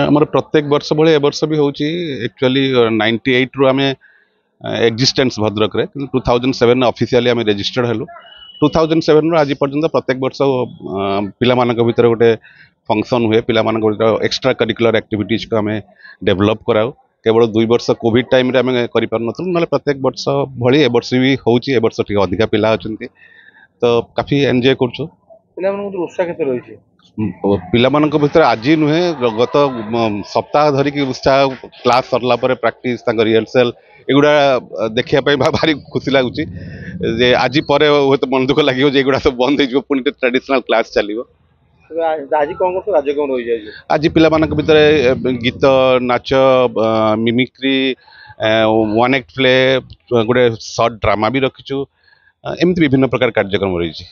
आमर प्रत्येक वर्ष भाई ए वर्ष भी हूँ एक्चुअली 98 रु आम एक्जिस्टेंस भद्रक रे 2007 ऑफिशियली आम रजिस्टर्ड हेलु 2007 रु आज पर्यंत प्रत्येक वर्ष पिला मानक भितर गोटे फंक्शन हुए पिला मानक एक्स्ट्रा करिकुलर एक्टिविटीज को आम डेभलप कराऊ केवल 2 वर्ष कोविड टाइम रे आम कर पार नथुलु ना प्रत्येक वर्ष भली ए वर्ष भी होउची ए वर्ष ठीक अधिका पिला अछंती तो काफी एंजॉय करछु पिला मन उत्साह केते रहिछि पिला मानक भितर आज नुहे गत सप्ताह धरिकी उत्साह क्लास सरला पर प्रैक्टिस रिहर्सल एगुड़ा देखिया भारी खुशी लगुच जे आज पर मन दुख लगे एगुड़ा सब बंद हो पुणी ट्रेडिशनल क्लास चलो आज कौन कौन कार्यक्रम रही जाए आज पिला मानक भितर गीत नाच मिमिक्री वन एक्ट प्ले गोटे सर्ट ड्रामा भी रखीचु एमती विभिन्न प्रकार कार्यक्रम रही।